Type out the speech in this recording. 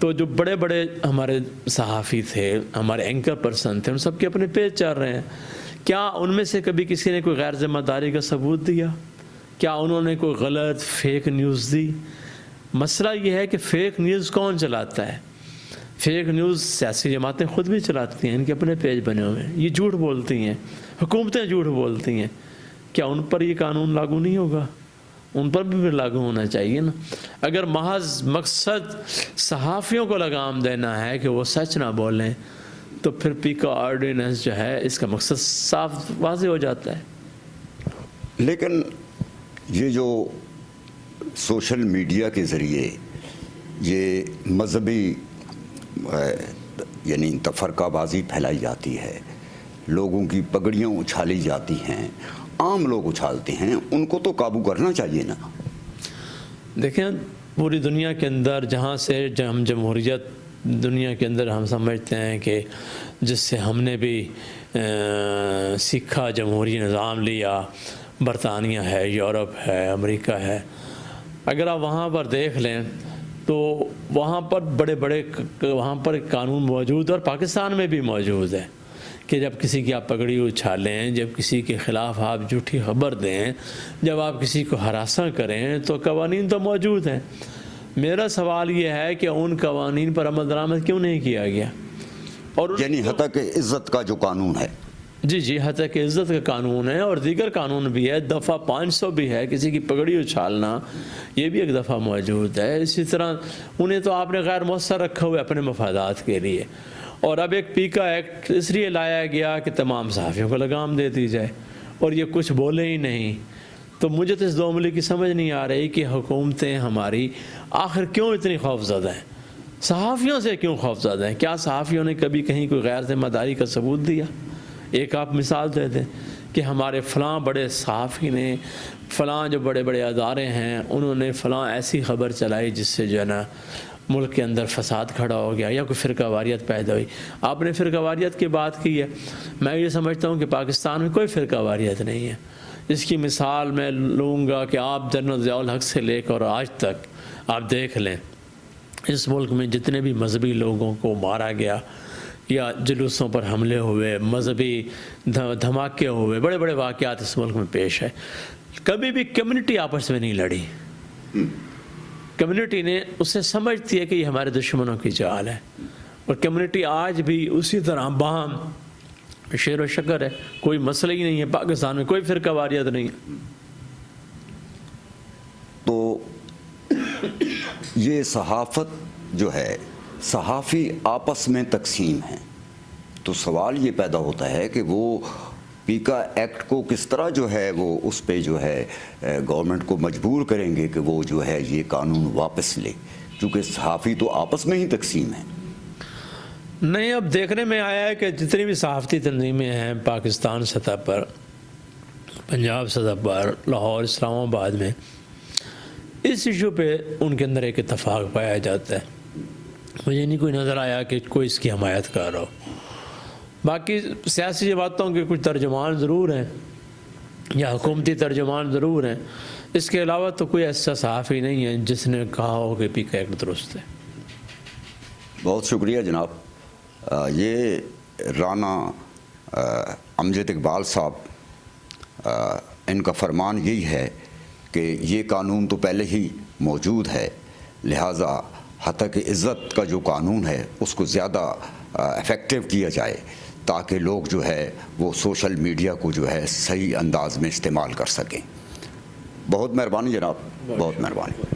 تو جو بڑے بڑے ہمارے صحافی تھے، ہمارے اینکر پرسن تھے، ان سب کے اپنے پیج چل رہے ہیں. کیا ان میں سے کبھی کسی نے کوئی غیر ذمہ داری کا ثبوت دیا؟ کیا انہوں نے کوئی غلط فیک نیوز دی؟ مسئلہ یہ ہے کہ فیک نیوز کون چلاتا ہے؟ فیک نیوز سیاسی جماعتیں خود بھی چلاتی ہیں، ان کے اپنے پیج بنے ہوئے ہیں. یہ جھوٹ بولتی ہیں، حکومتیں جھوٹ بولتی ہیں. کیا ان پر یہ قانون لاگو نہیں ہوگا؟ ان پر بھی لاگو ہونا چاہیے نا. اگر محض مقصد صحافیوں کو لگام دینا ہے کہ وہ سچ نہ بولیں تو پھر پیکا آرڈیننس جو ہے اس کا مقصد صاف واضح ہو جاتا ہے. لیکن یہ جو سوشل میڈیا کے ذریعے یہ مذہبی یعنی تفرقہ بازی پھیلائی جاتی ہے، لوگوں کی پگڑیاں اچھالی جاتی ہیں، عام لوگ اچھالتے ہیں، ان کو تو قابو کرنا چاہیے نا. دیکھیں پوری دنیا کے اندر جہاں سے ہم جمہوریت دنیا کے اندر ہم سمجھتے ہیں کہ جس سے ہم نے بھی سیکھا، جمہوری نظام لیا، برطانیہ ہے، یورپ ہے، امریکہ ہے. اگر آپ وہاں پر دیکھ لیں تو وہاں پر وہاں پر قانون موجود اور پاکستان میں بھی موجود ہے کہ جب کسی کی آپ پگڑی اچھالیں، جب کسی کے خلاف آپ جھوٹی خبر دیں، جب آپ کسی کو ہراساں کریں تو قوانین تو موجود ہیں. میرا سوال یہ ہے کہ ان قوانین پر عمل درآمد کیوں نہیں کیا گیا؟ اور یعنی حتیٰ کہ عزت کا جو قانون ہے، جی حتیٰ کہ عزت کا قانون ہے اور دیگر قانون بھی ہے، دفعہ 500 بھی ہے، کسی کی پگڑی اچھالنا یہ بھی ایک دفعہ موجود ہے. اسی طرح انہیں تو آپ نے غیر مؤثر رکھا ہوا ہے اپنے مفادات کے لیے. اور اب ایک پیکا ایکٹ اس لیے لایا گیا کہ تمام صحافیوں کو لگام دے دی جائے اور یہ کچھ بولے ہی نہیں. تو مجھے تو اس دو عملی کی سمجھ نہیں آ رہی کہ حکومتیں ہماری آخر کیوں اتنی خوفزدہ ہیں، صحافیوں سے کیوں خوفزدہ ہیں؟ کیا صحافیوں نے کبھی کہیں کوئی غیر ذمہ داری کا ثبوت دیا؟ ایک آپ مثال دے دیں کہ ہمارے فلاں بڑے صحافی نے، فلاں جو بڑے بڑے ادارے ہیں انہوں نے فلاں ایسی خبر چلائی جس سے جو ہے نا ملک کے اندر فساد کھڑا ہو گیا یا کوئی فرقہ واریت پیدا ہوئی. آپ نے فرقہ واریت کی بات کی ہے، میں یہ سمجھتا ہوں کہ پاکستان میں کوئی فرقہ واریت نہیں ہے. اس کی مثال میں لوں گا کہ آپ جنرل ضیاء الحق سے لے کر آج تک آپ دیکھ لیں اس ملک میں جتنے بھی مذہبی لوگوں کو مارا گیا یا جلوسوں پر حملے ہوئے، مذہبی دھماکے ہوئے، بڑے بڑے واقعات اس ملک میں پیش ہے، کبھی بھی کمیونٹی آپس میں نہیں لڑی. کمیونٹی نے اسے سمجھتی ہے کہ یہ ہمارے دشمنوں کی چال ہے اور کمیونٹی آج بھی اسی طرح باہم شیر و شکر ہے. کوئی مسئلہ ہی نہیں ہے پاکستان میں، کوئی فرقہ واریت نہیں ہے. تو یہ صحافت جو ہے، صحافی آپس میں تقسیم ہیں، تو سوال یہ پیدا ہوتا ہے کہ وہ پیکا ایکٹ کو کس طرح جو ہے وہ اس پہ جو ہے گورنمنٹ کو مجبور کریں گے کہ وہ جو ہے یہ قانون واپس لے، کیونکہ صحافی تو آپس میں ہی تقسیم ہیں. نہیں، اب دیکھنے میں آیا ہے کہ جتنی بھی صحافتی تنظیمیں ہیں پاکستان سطح پر، پنجاب سطح پر، لاہور، اسلام آباد میں، اس ایشو پہ ان کے اندر ایک اتفاق پایا جاتا ہے. مجھے نہیں کوئی نظر آیا کہ کوئی اس کی حمایت کر رہا ہو. باقی سیاسی جماعتوں کے کچھ ترجمان ضرور ہیں یا حکومتی ترجمان ضرور ہیں، اس کے علاوہ تو کوئی ایسا صحافی نہیں ہے جس نے کہا ہو کہ پیکا ایکٹ درست ہے. بہت شکریہ جناب. یہ رانا امجد اقبال صاحب، ان کا فرمان یہی ہے کہ یہ قانون تو پہلے ہی موجود ہے، لہٰذا حتیٰ کہ عزت کا جو قانون ہے اس کو زیادہ افیکٹو کیا جائے تاکہ لوگ جو ہے وہ سوشل میڈیا کو جو ہے صحیح انداز میں استعمال کر سکیں. بہت مہربانی جناب، بہت مہربانی.